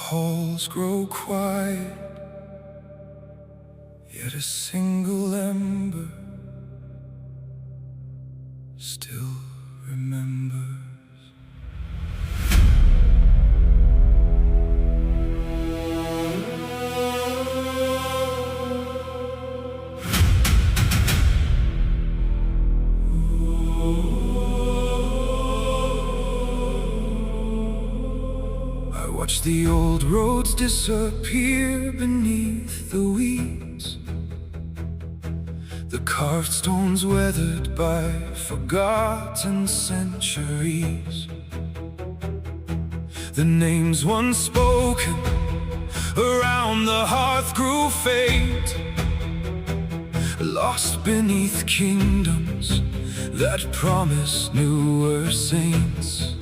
halls grow quiet, yet a single ember still remembers. Watch the old roads disappear beneath the weeds, the carved stones weathered by forgotten centuries. The names once spoken around the hearth grew faint, lost beneath kingdoms that promised newer saints.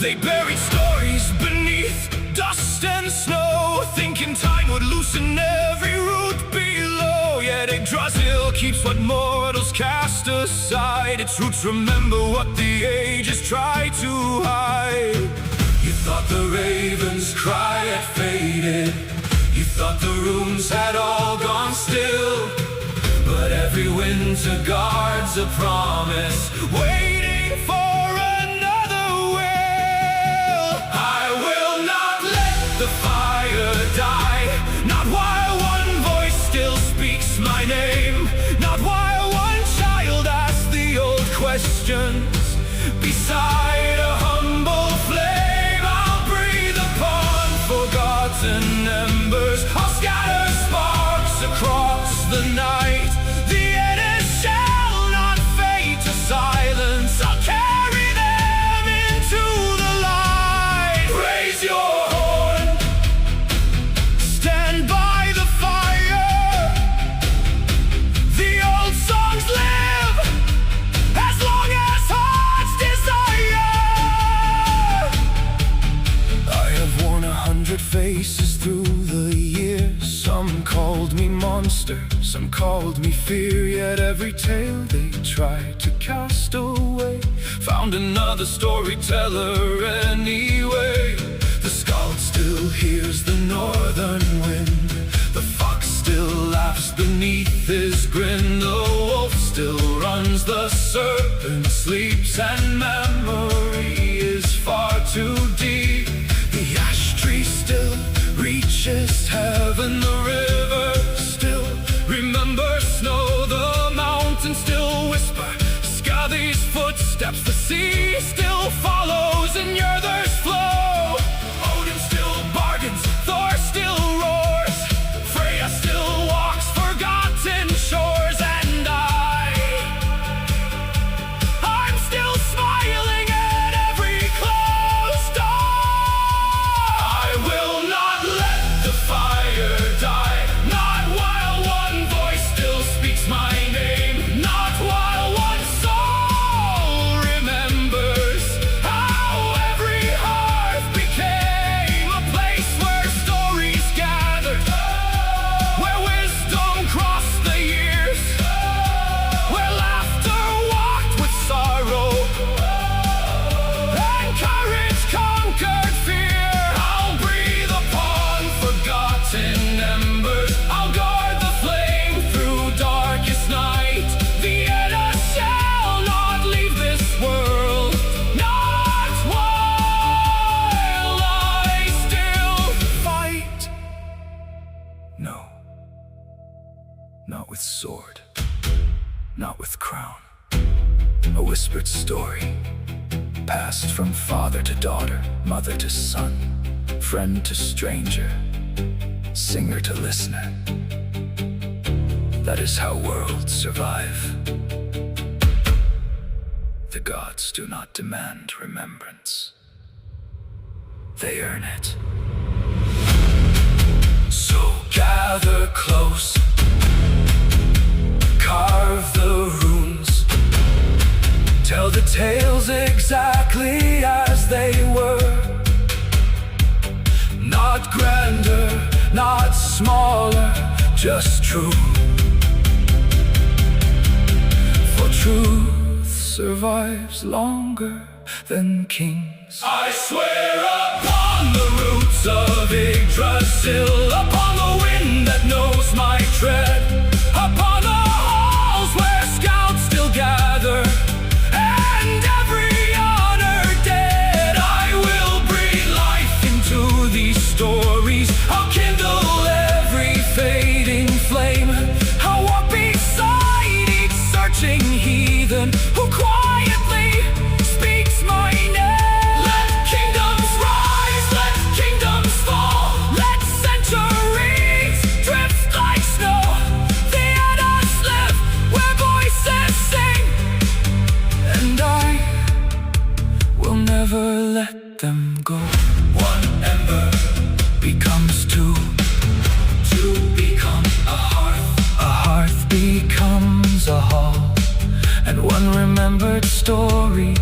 They buried stories beneath dust and snow, thinking time would loosen every root below. Yet Yggdrasil keeps what mortals cast aside. Its roots remember what the ages try to hide. You thought the raven's cry had faded, you thought the runes had all gone still, but every winter guards a promise, waiting for the fire die. Not while one voice still speaks my name, not while one child asks the old questions. Beside a humble flame I'll breathe upon forgotten embers. I'll scatter sparks across the night. The Edda shall not fade to silence. I'll carry them into the light. Raise your faces through the years. Some called me monster, some called me fear, yet every tale they tried to cast away found another storyteller anyway. The skald still hears the northern wind, the fox still laughs beneath his grin, the wolf still runs, the serpent sleeps, and memory is far too deep. The ash tree still reaches heaven, the river still remembers snow, the mountains still whisper, scour these footsteps, the sea still follows in Njörður's flow. Odin still bargains, Thor still roars, Freya still walks forgotten shores, and I'm still smiling at every closed door. I will not let the fire die, not while one voice still speaks my name, not while one soul remembers how every hearth became a place where stories gathered, where wisdom crossed the years, where laughter walked with sorrow, and courage conquered fear. I'll breathe upon forgotten embers, I'll guard the flame through darkest night. The Edda shall not leave this world, not while I still fight. No, not with sword, not with crown. A whispered story, passed from father to daughter, mother to son, friend to stranger, singer to listener. That is how worlds survive. The gods do not demand remembrance, they earn it. So gather close, carve the runes, tell the tales exactly as they were. Not grander, not smaller, just true. For truth survives longer than kings. I swear upon on the roots of Yggdrasil, upon the wind that knows my tread, upon the halls where scouts still gather, and every honored dead. I will breathe life into these stories. I'll kindle every fading flame. I'll walk beside each searching heathen who quietly speaks my name. Let kingdoms rise, let kingdoms fall, let centuries drift like snow. The Eddas live where voices sing, and I will never let them go. One ember becomes two, two become a hearth becomes a hall, and one remembered story